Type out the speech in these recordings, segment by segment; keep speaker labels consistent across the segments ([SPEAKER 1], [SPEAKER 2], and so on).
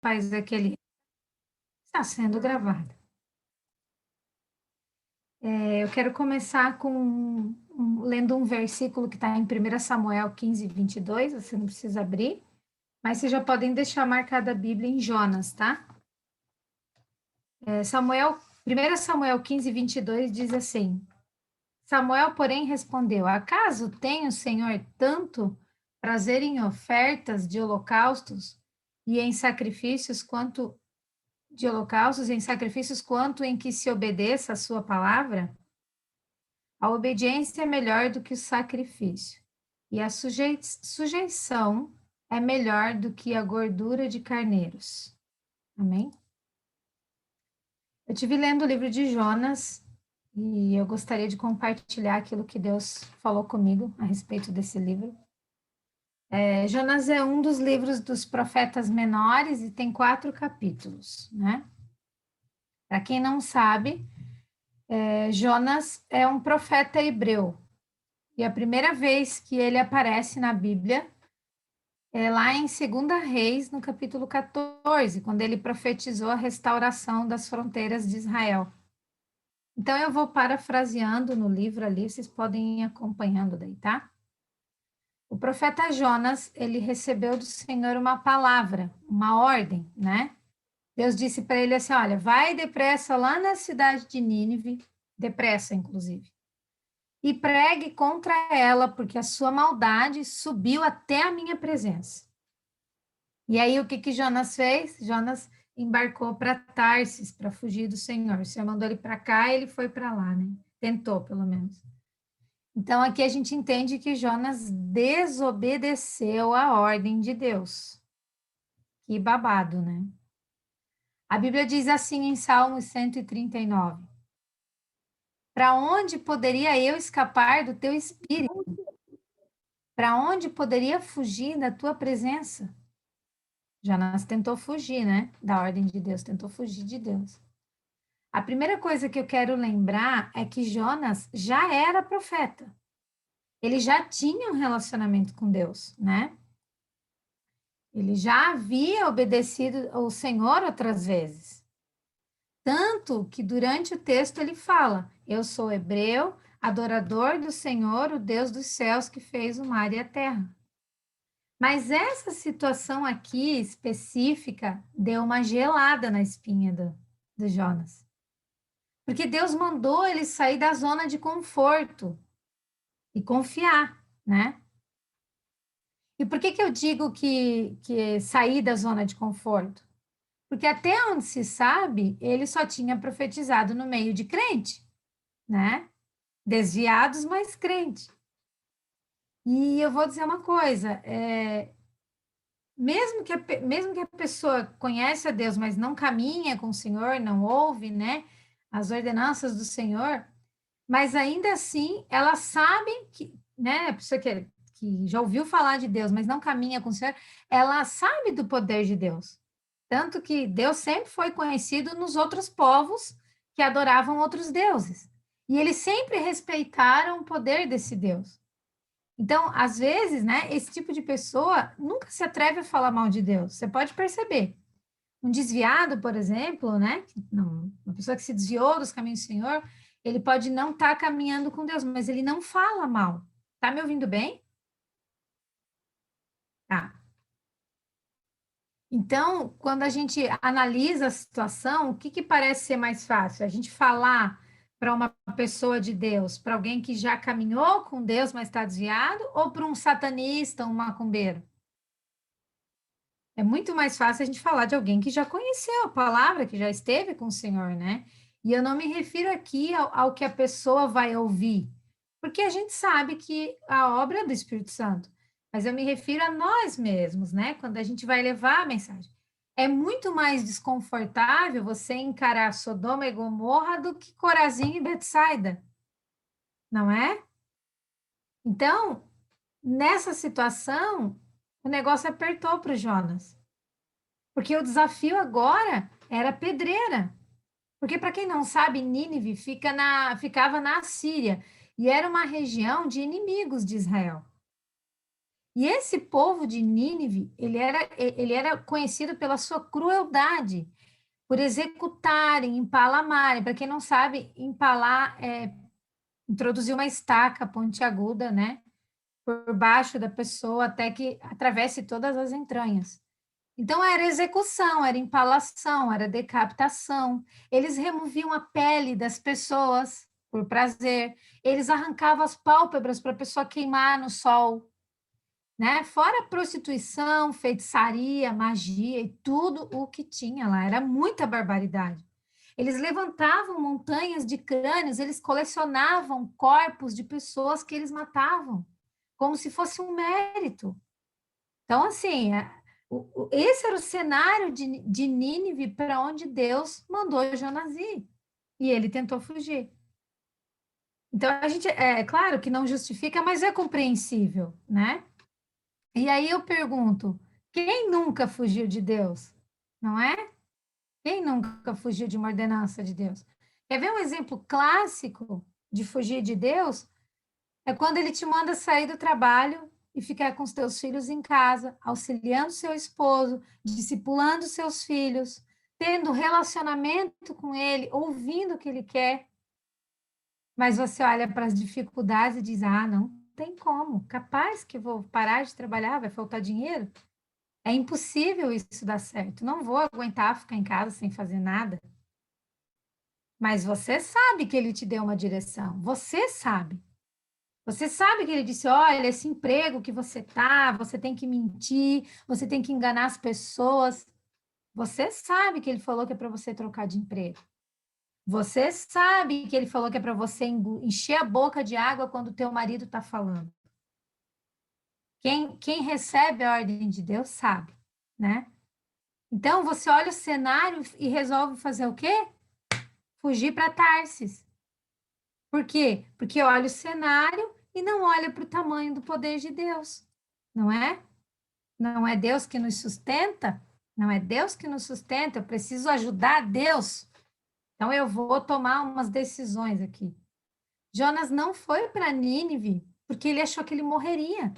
[SPEAKER 1] faz aquele... Está sendo gravado. Eu quero começar lendo um versículo que está em 1 Samuel 15, 22, você não precisa abrir, mas vocês já podem deixar marcada a Bíblia em Jonas, tá? 1 Samuel 15, 22 diz assim: Samuel, porém, respondeu: Acaso tem o Senhor tanto prazer em ofertas de holocaustos e em sacrifícios quanto em que se obedeça a sua palavra? A obediência é melhor do que o sacrifício, e a sujeição é melhor do que a gordura de carneiros. Amém? Eu estive lendo o livro de Jonas e eu gostaria de compartilhar aquilo que Deus falou comigo a respeito desse livro. Jonas é um dos livros dos profetas menores e tem 4 capítulos, né? Para quem não sabe, Jonas é um profeta hebreu. E a primeira vez que ele aparece na Bíblia é lá em 2 Reis, no capítulo 14, quando ele profetizou a restauração das fronteiras de Israel. Então, eu vou parafraseando no livro ali, vocês podem ir acompanhando daí, tá? O profeta Jonas, ele recebeu do Senhor uma palavra, uma ordem, né? Deus disse para ele assim: olha, vai depressa lá na cidade de Nínive, depressa, inclusive, e pregue contra ela, porque a sua maldade subiu até a minha presença. E aí, o que Jonas fez? Jonas embarcou para Tarsis, para fugir do Senhor. O Senhor mandou ele para cá, ele foi para lá, né? Tentou, pelo menos. Então, aqui a gente entende que Jonas desobedeceu a ordem de Deus. Que babado, né? A Bíblia diz assim em Salmos 139: Para onde poderia eu escapar do teu espírito? Para onde poderia fugir da tua presença? Jonas tentou fugir, né? Da ordem de Deus, tentou fugir de Deus. A primeira coisa que eu quero lembrar é que Jonas já era profeta. Ele já tinha um relacionamento com Deus, né? Ele já havia obedecido ao Senhor outras vezes. Tanto que durante o texto ele fala: Eu sou hebreu, adorador do Senhor, o Deus dos céus que fez o mar e a terra. Mas essa situação aqui específica deu uma gelada na espinha do Jonas. Porque Deus mandou ele sair da zona de conforto e confiar, né? E por que eu digo que sair da zona de conforto? Porque até onde se sabe, ele só tinha profetizado no meio de crente, né? Desviados, mas crente. E eu vou dizer uma coisa, mesmo que a pessoa conhece a Deus, mas não caminha com o Senhor, não ouve, né, as ordenanças do Senhor, mas ainda assim, elas sabem que, né, a pessoa que já ouviu falar de Deus, mas não caminha com o Senhor, ela sabe do poder de Deus. Tanto que Deus sempre foi conhecido nos outros povos que adoravam outros deuses. E eles sempre respeitaram o poder desse Deus. Então, às vezes, né, esse tipo de pessoa nunca se atreve a falar mal de Deus. Você pode perceber. Um desviado, por exemplo, né, não, uma pessoa que se desviou dos caminhos do Senhor, ele pode não estar caminhando com Deus, mas ele não fala mal. Tá me ouvindo bem? Tá. Então, quando a gente analisa a situação, o que parece ser mais fácil? A gente falar para uma pessoa de Deus, para alguém que já caminhou com Deus, mas está desviado, ou para um satanista, um macumbeiro? É muito mais fácil a gente falar de alguém que já conheceu a palavra, que já esteve com o Senhor, né? E eu não me refiro aqui ao que a pessoa vai ouvir, porque a gente sabe que a obra é do Espírito Santo, mas eu me refiro a nós mesmos, né? Quando a gente vai levar a mensagem. É muito mais desconfortável você encarar Sodoma e Gomorra do que Corazim e Betsaida, não é? Então, nessa situação, o negócio apertou para o Jonas. Porque o desafio agora era pedreira. Porque, para quem não sabe, Nínive ficava na Assíria e era uma região de inimigos de Israel. E esse povo de Nínive, ele era conhecido pela sua crueldade, por executarem, empalamarem. Para quem não sabe, empalar é introduzir uma estaca pontiaguda, né, por baixo da pessoa até que atravesse todas as entranhas. Então, era execução, era empalação, era decapitação. Eles removiam a pele das pessoas por prazer, eles arrancavam as pálpebras para a pessoa queimar no sol, né? Fora prostituição, feitiçaria, magia e tudo o que tinha lá, era muita barbaridade. Eles levantavam montanhas de crânios, eles colecionavam corpos de pessoas que eles matavam, como se fosse um mérito. Então, assim, esse era o cenário de Nínive para onde Deus mandou Jonas ir. E ele tentou fugir. Então, a gente, é claro que não justifica, mas é compreensível, né? E aí eu pergunto, quem nunca fugiu de Deus? Não é? Quem nunca fugiu de uma ordenança de Deus? Quer ver um exemplo clássico de fugir de Deus? É quando ele te manda sair do trabalho e ficar com os teus filhos em casa, auxiliando seu esposo, discipulando seus filhos, tendo relacionamento com ele, ouvindo o que ele quer. Mas você olha para as dificuldades e diz: ah, não tem como, capaz que vou parar de trabalhar, vai faltar dinheiro. É impossível isso dar certo. Não vou aguentar ficar em casa sem fazer nada. Mas você sabe que ele te deu uma direção. Você sabe. Você sabe que ele disse: olha, esse emprego que você tá, você tem que mentir, você tem que enganar as pessoas. Você sabe que ele falou que é para você trocar de emprego. Você sabe que ele falou que é para você encher a boca de água quando o teu marido está falando. Quem recebe a ordem de Deus sabe, né? Então, você olha o cenário e resolve fazer o quê? Fugir para Tarsis. Por quê? Porque olha o cenário e não olha para o tamanho do poder de Deus, não é? Não é Deus que nos sustenta? Não é Deus que nos sustenta, eu preciso ajudar Deus. Então, eu vou tomar umas decisões aqui. Jonas não foi para Nínive porque ele achou que ele morreria.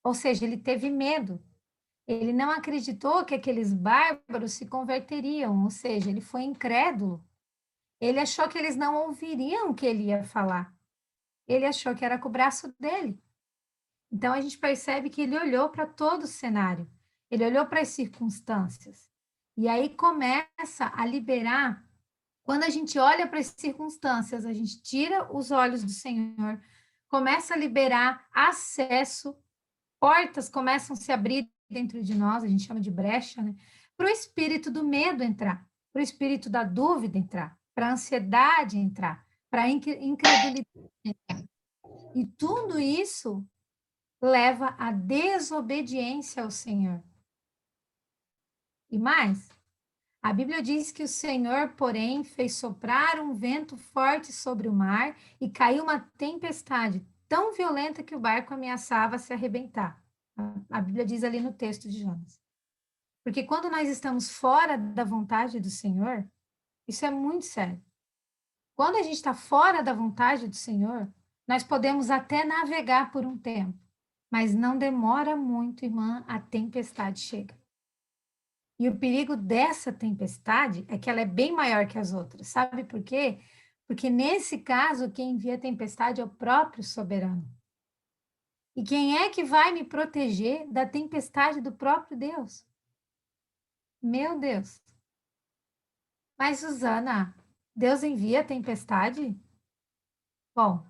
[SPEAKER 1] Ou seja, ele teve medo. Ele não acreditou que aqueles bárbaros se converteriam, ou seja, ele foi incrédulo. Ele achou que eles não ouviriam o que ele ia falar. Ele achou que era com o braço dele. Então a gente percebe que ele olhou para todo o cenário, ele olhou para as circunstâncias. E aí começa a liberar. Quando a gente olha para as circunstâncias, a gente tira os olhos do Senhor, começa a liberar acesso, portas começam a se abrir dentro de nós, a gente chama de brecha, né? Para o espírito do medo entrar, para o espírito da dúvida entrar, para a ansiedade entrar, para a incredulidade entrar. E tudo isso leva à desobediência ao Senhor. E mais, a Bíblia diz que o Senhor, porém, fez soprar um vento forte sobre o mar e caiu uma tempestade tão violenta que o barco ameaçava se arrebentar. A Bíblia diz ali no texto de Jonas. Porque quando nós estamos fora da vontade do Senhor, isso é muito sério. Quando a gente está fora da vontade do Senhor, nós podemos até navegar por um tempo, mas não demora muito, irmã, a tempestade chega. E o perigo dessa tempestade é que ela é bem maior que as outras. Sabe por quê? Porque nesse caso, quem envia a tempestade é o próprio soberano. E quem é que vai me proteger da tempestade do próprio Deus? Meu Deus. Mas, Susana, Deus envia a tempestade? Bom,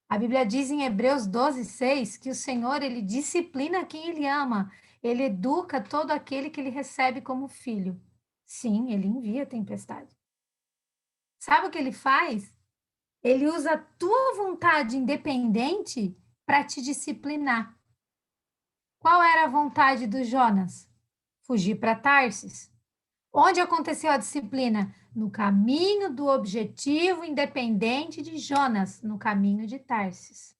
[SPEAKER 1] a Bíblia diz em Hebreus 12:6 que o Senhor, ele disciplina quem ele ama, ele educa todo aquele que ele recebe como filho. Sim, ele envia a tempestade. Sabe o que ele faz? Ele usa a tua vontade independente para te disciplinar. Qual era a vontade do Jonas? Fugir para Tarsis. Onde aconteceu a disciplina? No caminho do objetivo independente de Jonas, no caminho de Tarsis.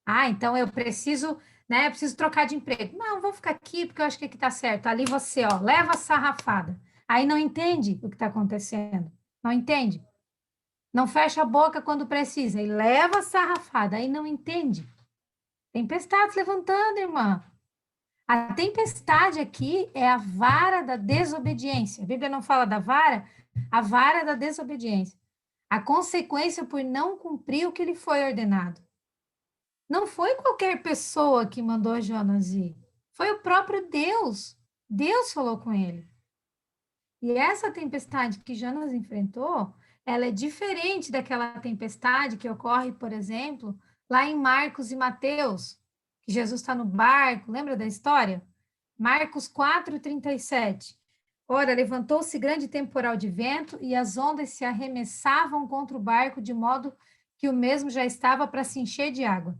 [SPEAKER 1] Ah, então eu preciso, né? Eu preciso trocar de emprego. Não, vou ficar aqui porque eu acho que aqui está certo. Ali você, ó, leva a sarrafada. Aí não entende o que está acontecendo. Não entende? Não fecha a boca quando precisa e leva a sarrafada. Aí não entende. Tempestade se levantando, irmã. A tempestade aqui é a vara da desobediência. A Bíblia não fala da vara, a vara da desobediência. A consequência por não cumprir o que lhe foi ordenado. Não foi qualquer pessoa que mandou Jonas ir. Foi o próprio Deus. Deus falou com ele. E essa tempestade que Jonas enfrentou, ela é diferente daquela tempestade que ocorre, por exemplo, lá em Marcos e Mateus, que Jesus está no barco, lembra da história? Marcos 4:37. Ora, levantou-se grande temporal de vento e as ondas se arremessavam contra o barco, de modo que o mesmo já estava para se encher de água.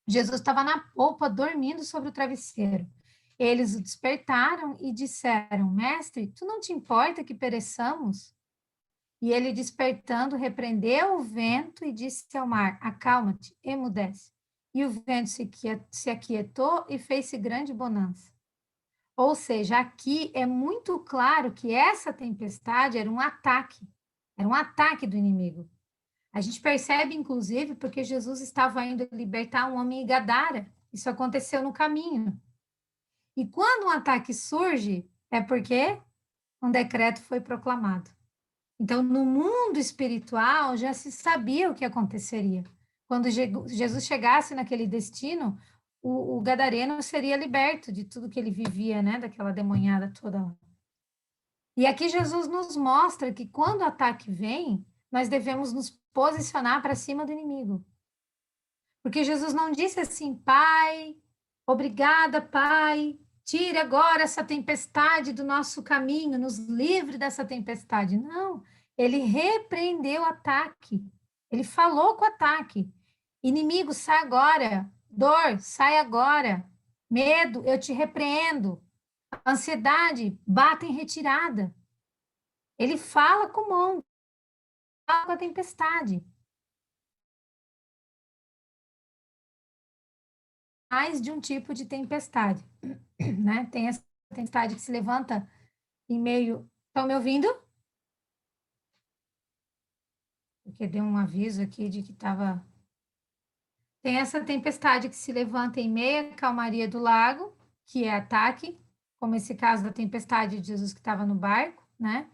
[SPEAKER 1] Jesus estava na polpa, dormindo sobre o travesseiro. Eles o despertaram e disseram: Mestre, tu não te importa que pereçamos? E ele, despertando, repreendeu o vento e disse ao mar: Acalma-te, emudece. E o vento se aquietou e fez-se grande bonança. Ou seja, aqui é muito claro que essa tempestade era um ataque do inimigo. A gente percebe, inclusive, porque Jesus estava indo libertar um homem em Gadara. Isso aconteceu no caminho. E quando um ataque surge, é porque um decreto foi proclamado. Então, no mundo espiritual, já se sabia o que aconteceria. Quando Jesus chegasse naquele destino, o gadareno seria liberto de tudo que ele vivia, né? Daquela demonhada toda lá. E aqui Jesus nos mostra que quando o ataque vem, nós devemos nos posicionar para cima do inimigo. Porque Jesus não disse assim, Pai, obrigada, Pai, tire agora essa tempestade do nosso caminho, nos livre dessa tempestade. Não, ele repreendeu o ataque. Ele falou com o ataque. Inimigo, sai agora. Dor, sai agora. Medo, eu te repreendo. Ansiedade, bata em retirada. Ele fala com o mundo, fala com a tempestade. Mais de um tipo de tempestade, né? Tem essa tempestade que se levanta em meio. Estão me ouvindo? Porque deu um aviso aqui de que estava. Tem essa tempestade que se levanta em meio à calmaria do lago, que é ataque, como esse caso da tempestade de Jesus que estava no barco, né?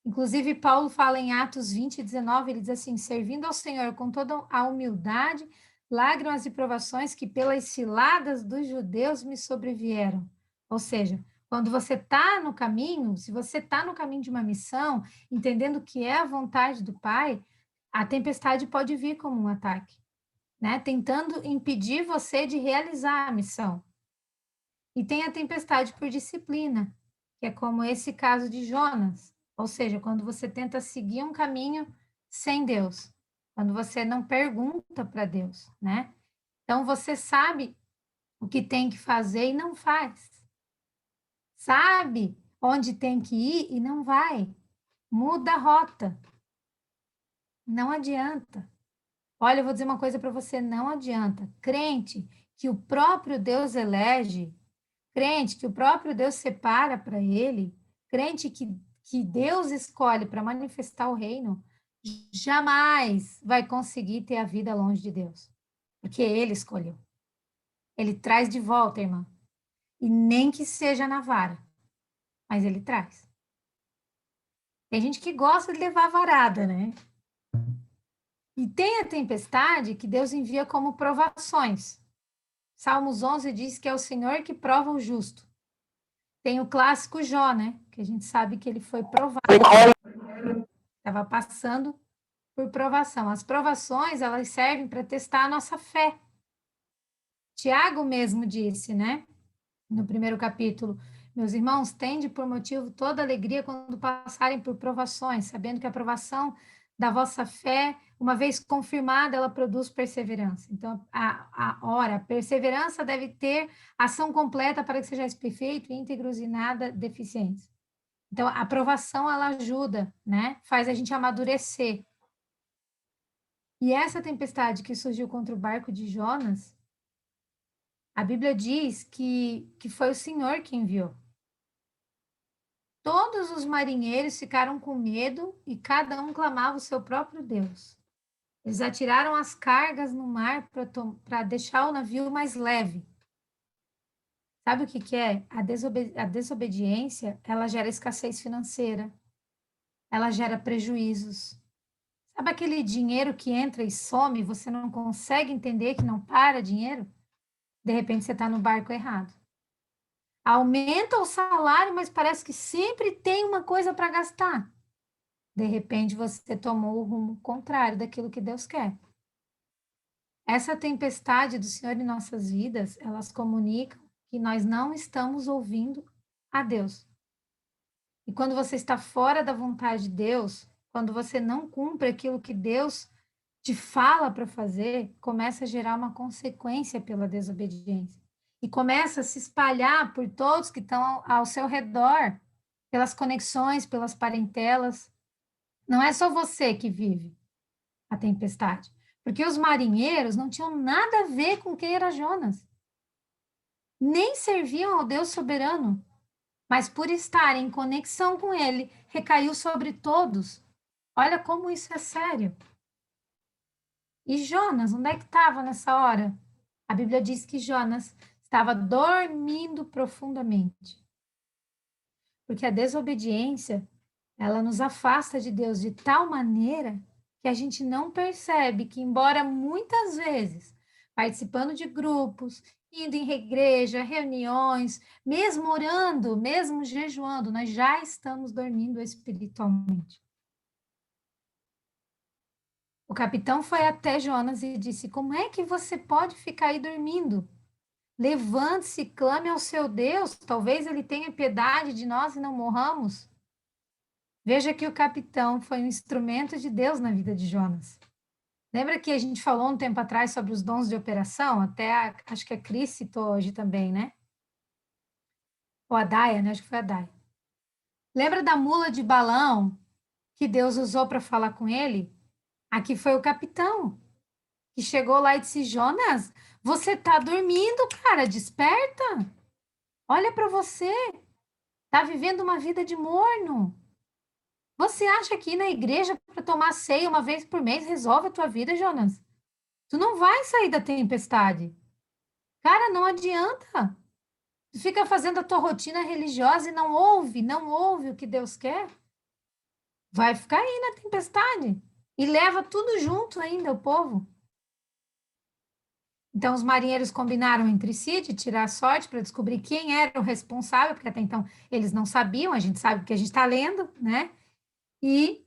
[SPEAKER 1] Inclusive, Paulo fala em Atos 20:19, ele diz assim: servindo ao Senhor com toda a humildade, lágrimas e provações que pelas ciladas dos judeus me sobrevieram. Ou seja, quando você está no caminho, se você está no caminho de uma missão, entendendo que é a vontade do Pai, a tempestade pode vir como um ataque, né? Tentando impedir você de realizar a missão. E tem a tempestade por disciplina, que é como esse caso de Jonas. Ou seja, quando você tenta seguir um caminho sem Deus, quando você não pergunta para Deus, né? Então você sabe o que tem que fazer e não faz. Sabe onde tem que ir e não vai. Muda a rota. Não adianta. Olha, eu vou dizer uma coisa para você, não adianta. Crente que o próprio Deus elege, crente que o próprio Deus separa para ele, crente que Deus escolhe para manifestar o reino, jamais vai conseguir ter a vida longe de Deus, porque ele escolheu. Ele traz de volta, irmã. E nem que seja na vara, mas ele traz. Tem gente que gosta de levar varada, né? E tem a tempestade que Deus envia como provações. Salmos 11 diz que é o Senhor que prova o justo. Tem o clássico Jó, né? Que a gente sabe que ele foi provado. Estava passando por provação. As provações, elas servem para testar a nossa fé. Tiago mesmo disse, né? No primeiro capítulo, meus irmãos, tende por motivo toda alegria quando passarem por provações, sabendo que a provação da vossa fé, uma vez confirmada, ela produz perseverança. Então, a perseverança deve ter ação completa para que sejais perfeito, íntegros e nada deficientes. Então, a aprovação, ela ajuda, né? Faz a gente amadurecer. E essa tempestade que surgiu contra o barco de Jonas, a Bíblia diz que foi o Senhor que enviou. Todos os marinheiros ficaram com medo e cada um clamava o seu próprio Deus. Eles atiraram as cargas no mar para deixar o navio mais leve. Sabe o que que é? A desobediência, ela gera escassez financeira, ela gera prejuízos. Sabe aquele dinheiro que entra e some, você não consegue entender que não para dinheiro? De repente você está no barco errado. Aumenta o salário, mas parece que sempre tem uma coisa para gastar. De repente você tomou o rumo contrário daquilo que Deus quer. Essa tempestade do Senhor em nossas vidas, elas comunicam que nós não estamos ouvindo a Deus. E quando você está fora da vontade de Deus, quando você não cumpre aquilo que Deus te fala para fazer, começa a gerar uma consequência pela desobediência. E começa a se espalhar por todos que estão ao seu redor, pelas conexões, pelas parentelas. Não é só você que vive a tempestade. Porque os marinheiros não tinham nada a ver com quem era Jonas. Nem serviam ao Deus soberano. Mas por estar em conexão com ele, recaiu sobre todos. Olha como isso é sério. E Jonas, onde é que estava nessa hora? A Bíblia diz que Jonas estava dormindo profundamente. Porque a desobediência, ela nos afasta de Deus de tal maneira que a gente não percebe que, embora muitas vezes participando de grupos, indo em igreja, reuniões, mesmo orando, mesmo jejuando, nós já estamos dormindo espiritualmente. O capitão foi até Jonas e disse: Como é que você pode ficar aí dormindo? Levante-se e clame ao seu Deus, talvez ele tenha piedade de nós e não morramos. Veja que o capitão foi um instrumento de Deus na vida de Jonas. Lembra que a gente falou um tempo atrás sobre os dons de operação? Acho que a Cris citou hoje também, né? Ou a Daia, né? Acho que foi a Daia. Lembra da mula de Balão que Deus usou para falar com ele? Aqui foi o capitão que chegou lá e disse: Jonas, você tá dormindo, cara, desperta. Olha para você, tá vivendo uma vida de morno. Você acha que ir na igreja para tomar ceia uma vez por mês resolve a tua vida, Jonas? Tu não vai sair da tempestade. Cara, não adianta. Tu fica fazendo a tua rotina religiosa e não ouve o que Deus quer. Vai ficar aí na tempestade. E leva tudo junto ainda, o povo. Então, os marinheiros combinaram entre si de tirar a sorte para descobrir quem era o responsável, porque até então eles não sabiam, a gente sabe o que a gente está lendo, né? E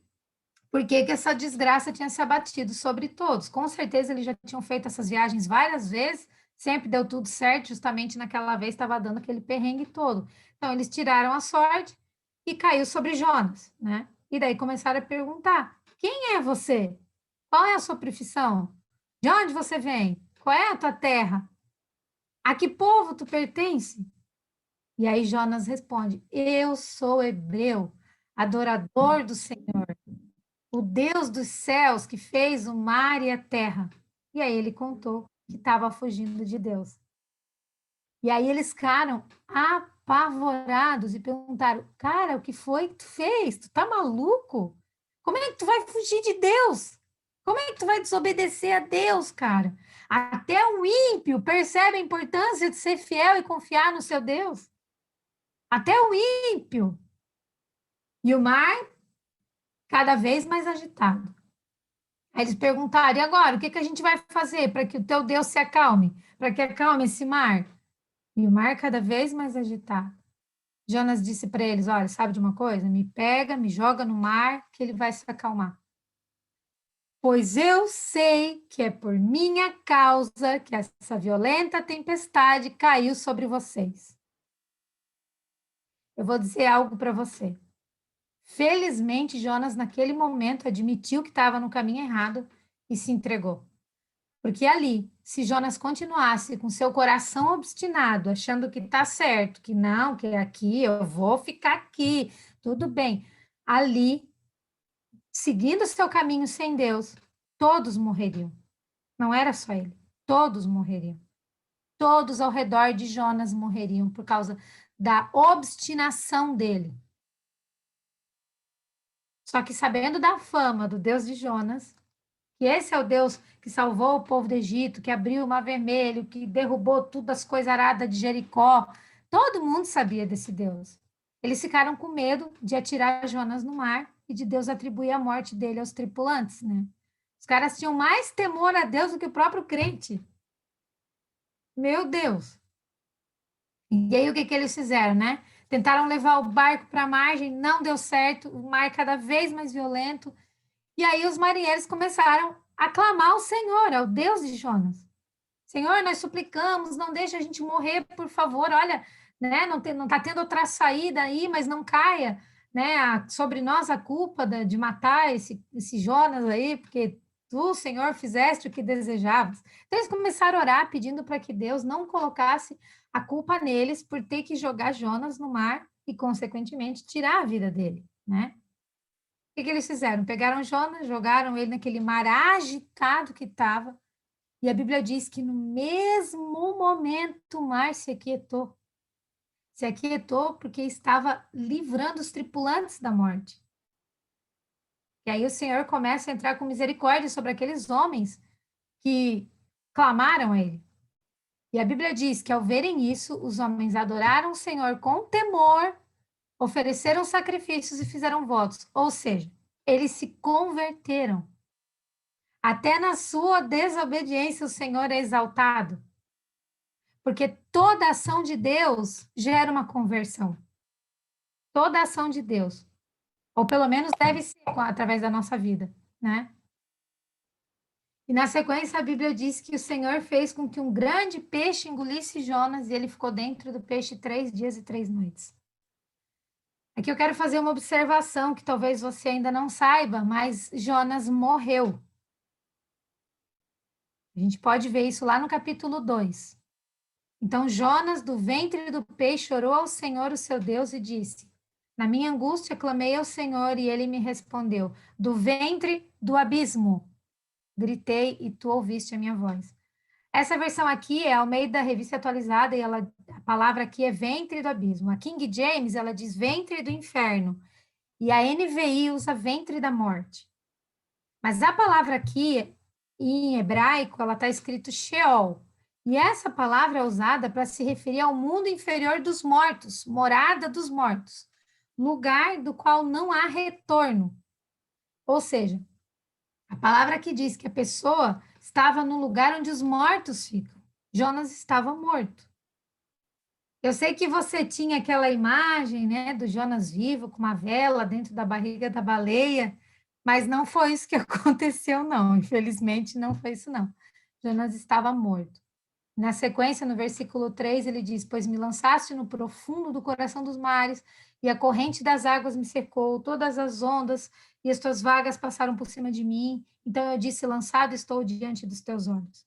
[SPEAKER 1] por que que essa desgraça tinha se abatido sobre todos. Com certeza eles já tinham feito essas viagens várias vezes, sempre deu tudo certo, justamente naquela vez estava dando aquele perrengue todo. Então, eles tiraram a sorte e caiu sobre Jonas, né? E daí começaram a perguntar: quem é você? Qual é a sua profissão? De onde você vem? Qual é a tua terra? A que povo tu pertence? E aí Jonas responde: Eu sou hebreu, adorador do Senhor, o Deus dos céus que fez o mar e a terra. E aí ele contou que estava fugindo de Deus. E aí eles ficaram apavorados e perguntaram: Cara, o que foi que tu fez? Tu tá maluco? Como é que tu vai fugir de Deus? Como é que tu vai desobedecer a Deus, cara? Até o ímpio percebe a importância de ser fiel e confiar no seu Deus. Até o ímpio. E o mar cada vez mais agitado. Aí eles perguntaram: e agora? O que que a gente vai fazer para que o teu Deus se acalme? Para que acalme esse mar? E o mar cada vez mais agitado. Jonas disse para eles: Olha, sabe de uma coisa? Me pega, me joga no mar, que ele vai se acalmar. Pois eu sei que é por minha causa que essa violenta tempestade caiu sobre vocês. Eu vou dizer algo para você. Felizmente, Jonas, naquele momento, admitiu que estava no caminho errado e se entregou. Porque ali, se Jonas continuasse com seu coração obstinado, achando que está certo, que não, que é aqui, eu vou ficar aqui, tudo bem. Ali, seguindo seu caminho sem Deus, todos morreriam. Não era só ele, todos morreriam. Todos ao redor de Jonas morreriam por causa da obstinação dele. Só que sabendo da fama do Deus de Jonas, que esse é o Deus que salvou o povo do Egito, que abriu o Mar Vermelho, que derrubou tudo as coisas aradas de Jericó. Todo mundo sabia desse Deus. Eles ficaram com medo de atirar Jonas no mar e de Deus atribuir a morte dele aos tripulantes, né? Os caras tinham mais temor a Deus do que o próprio crente. Meu Deus! E aí o que que eles fizeram, né? Tentaram levar o barco para a margem, não deu certo, o mar cada vez mais violento. E aí os marinheiros começaram a clamar ao Senhor, ao Deus de Jonas. Senhor, nós suplicamos, não deixe a gente morrer, por favor. Olha, né, não tá tendo outra saída aí, mas não caia, né, sobre nós a culpa de matar esse Jonas aí, porque tu, Senhor, fizeste o que desejavas. Então eles começaram a orar, pedindo para que Deus não colocasse a culpa neles por ter que jogar Jonas no mar e, consequentemente, tirar a vida dele, né? O que que eles fizeram? Pegaram Jonas, jogaram ele naquele mar agitado que estava, e a Bíblia diz que no mesmo momento o mar se aquietou. Se aquietou porque estava livrando os tripulantes da morte. E aí o Senhor começa a entrar com misericórdia sobre aqueles homens que clamaram a Ele. E a Bíblia diz que ao verem isso, os homens adoraram o Senhor com temor, ofereceram sacrifícios e fizeram votos. Ou seja, eles se converteram. Até na sua desobediência o Senhor é exaltado. Porque toda ação de Deus gera uma conversão. Toda ação de Deus. Ou pelo menos deve ser através da nossa vida, né? E na sequência a Bíblia diz que o Senhor fez com que um grande peixe engolisse Jonas e ele ficou dentro do peixe 3 dias e 3 noites. Aqui eu quero fazer uma observação que talvez você ainda não saiba, mas Jonas morreu. A gente pode ver isso lá no capítulo 2. Então Jonas, do ventre do peixe, orou ao Senhor, o seu Deus, e disse: Na minha angústia clamei ao Senhor, e ele me respondeu: Do ventre do abismo gritei, e tu ouviste a minha voz. Essa versão aqui é ao meio da revista atualizada, e a palavra aqui é ventre do abismo. A King James, ela diz ventre do inferno, e a NVI usa ventre da morte. Mas a palavra aqui, em hebraico, ela está escrito Sheol. E essa palavra é usada para se referir ao mundo inferior dos mortos, morada dos mortos, lugar do qual não há retorno. Ou seja, a palavra que diz que a pessoa estava no lugar onde os mortos ficam. Jonas estava morto. Eu sei que você tinha aquela imagem, né, do Jonas vivo com uma vela dentro da barriga da baleia, mas não foi isso que aconteceu, não. Infelizmente, não foi isso, não. Jonas estava morto. Na sequência, no versículo 3, ele diz: Pois me lançaste no profundo do coração dos mares, e a corrente das águas me cercou, todas as ondas e as tuas vagas passaram por cima de mim. Então eu disse: Lançado estou diante dos teus olhos.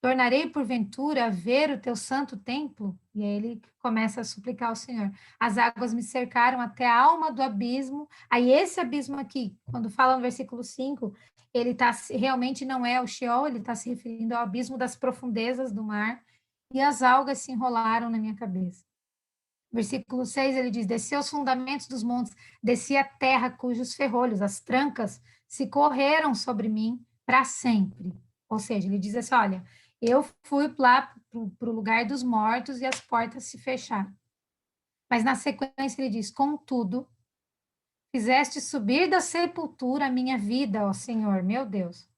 [SPEAKER 1] Tornarei porventura a ver o teu santo templo? E aí ele começa a suplicar ao Senhor. As águas me cercaram até a alma do abismo. Aí esse abismo aqui, quando fala no versículo 5, ele tá, realmente não é o Sheol, ele está se referindo ao abismo das profundezas do mar. E as algas se enrolaram na minha cabeça. Versículo 6, ele diz: Desci aos fundamentos dos montes, desci a terra cujos ferrolhos, as trancas, se correram sobre mim para sempre. Ou seja, ele diz assim: Olha, eu fui lá para o lugar dos mortos e as portas se fecharam. Mas na sequência ele diz: Contudo, fizeste subir da sepultura a minha vida, ó Senhor, meu Deus.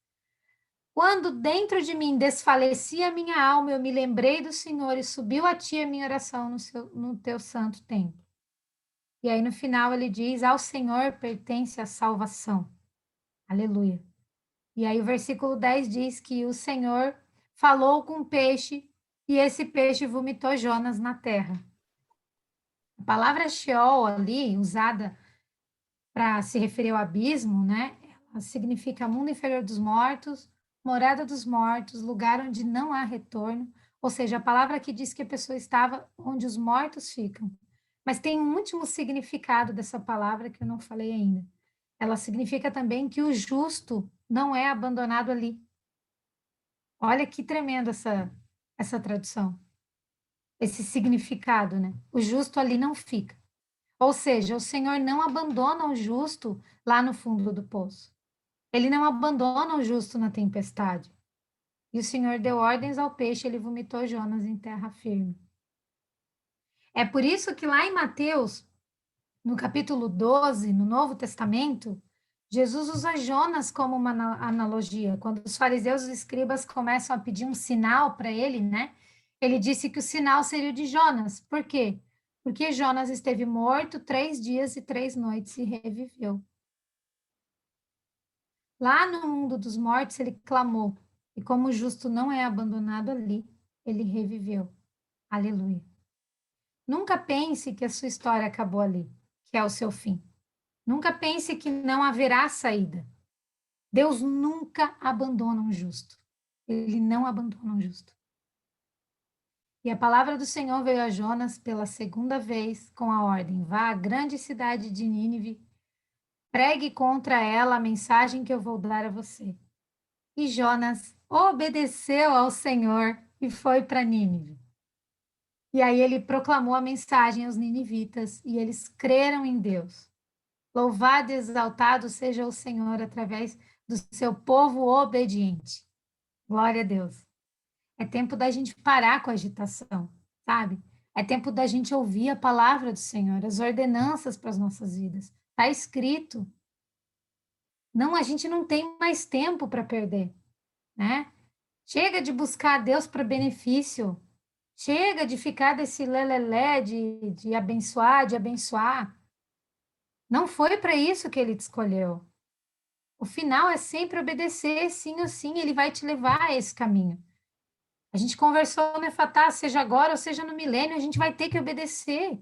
[SPEAKER 1] Quando dentro de mim desfalecia a minha alma, eu me lembrei do Senhor e subiu a ti a minha oração no teu santo templo. E aí no final ele diz: Ao Senhor pertence a salvação. Aleluia. E aí o versículo 10 diz que o Senhor falou com o peixe e esse peixe vomitou Jonas na terra. A palavra Sheol ali, usada para se referir ao abismo, né? Ela significa mundo inferior dos mortos, morada dos mortos, lugar onde não há retorno. Ou seja, a palavra que diz que a pessoa estava onde os mortos ficam. Mas tem um último significado dessa palavra que eu não falei ainda. Ela significa também que o justo não é abandonado ali. Olha que tremendo essa tradução, esse significado, né? O justo ali não fica. Ou seja, o Senhor não abandona o justo lá no fundo do poço. Ele não abandona o justo na tempestade. E o Senhor deu ordens ao peixe, ele vomitou Jonas em terra firme. É por isso que lá em Mateus, no capítulo 12, no Novo Testamento, Jesus usa Jonas como uma analogia. Quando os fariseus e os escribas começam a pedir um sinal para ele, né? Ele disse que o sinal seria o de Jonas. Por quê? Porque Jonas esteve morto 3 dias e 3 noites e reviveu. Lá no mundo dos mortos, ele clamou. E como o justo não é abandonado ali, ele reviveu. Aleluia. Nunca pense que a sua história acabou ali, que é o seu fim. Nunca pense que não haverá saída. Deus nunca abandona um justo. Ele não abandona um justo. E a palavra do Senhor veio a Jonas pela segunda vez com a ordem: vá à grande cidade de Nínive, pregue contra ela a mensagem que eu vou dar a você. E Jonas obedeceu ao Senhor e foi para Nínive. E aí ele proclamou a mensagem aos ninivitas e eles creram em Deus. Louvado e exaltado seja o Senhor através do seu povo obediente. Glória a Deus. É tempo da gente parar com a agitação, sabe? É tempo da gente ouvir a palavra do Senhor, as ordenanças para as nossas vidas. Está escrito. Não, a gente não tem mais tempo para perder, né? Chega de buscar a Deus para benefício. Chega de ficar desse lelelé de abençoar, de abençoar. Não foi para isso que ele te escolheu. O final é sempre obedecer, sim ou sim, ele vai te levar a esse caminho. A gente conversou no Efatá, seja agora ou seja no milênio, a gente vai ter que obedecer.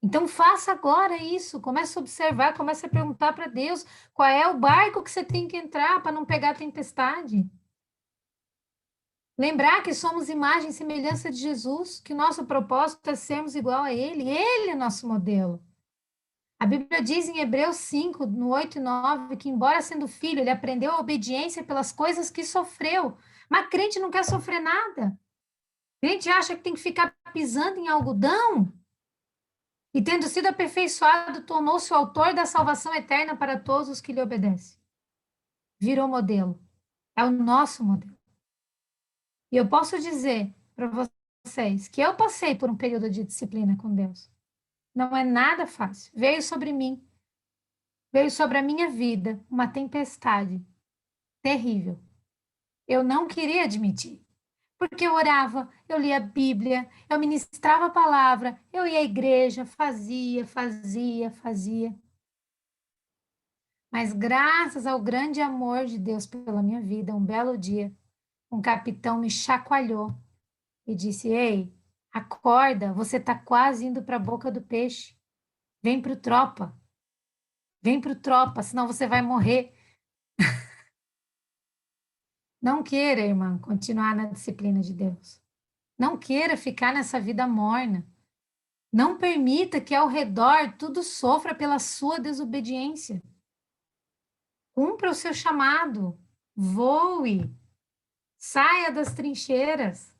[SPEAKER 1] Então faça agora isso, comece a observar, comece a perguntar para Deus qual é o barco que você tem que entrar para não pegar a tempestade. Lembrar que somos imagem e semelhança de Jesus, que nosso propósito é sermos igual a Ele é nosso modelo. A Bíblia diz em Hebreus 5, no 8 e 9, que embora sendo filho, ele aprendeu a obediência pelas coisas que sofreu. Mas crente não quer sofrer nada. Crente acha que tem que ficar pisando em algodão e, tendo sido aperfeiçoado, tornou-se o autor da salvação eterna para todos os que lhe obedecem. Virou modelo. É o nosso modelo. E eu posso dizer para vocês que eu passei por um período de disciplina com Deus. Não é nada fácil. Veio sobre mim, veio sobre a minha vida uma tempestade terrível. Eu não queria admitir. Porque eu orava, eu lia a Bíblia, eu ministrava a palavra, eu ia à igreja, fazia. Mas graças ao grande amor de Deus pela minha vida, um belo dia, um capitão me chacoalhou e disse: Ei, acorda, você está quase indo para a boca do peixe. Vem para o tropa, vem para o tropa, senão você vai morrer. Não queira, irmã, continuar na disciplina de Deus. Não queira ficar nessa vida morna. Não permita que ao redor tudo sofra pela sua desobediência. Cumpra o seu chamado. Voe. Saia das trincheiras.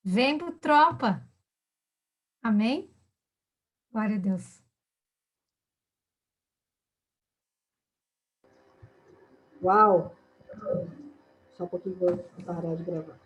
[SPEAKER 1] Vem pro tropa. Amém? Glória a Deus.
[SPEAKER 2] Uau! Só um pouquinho, vou parar de gravar.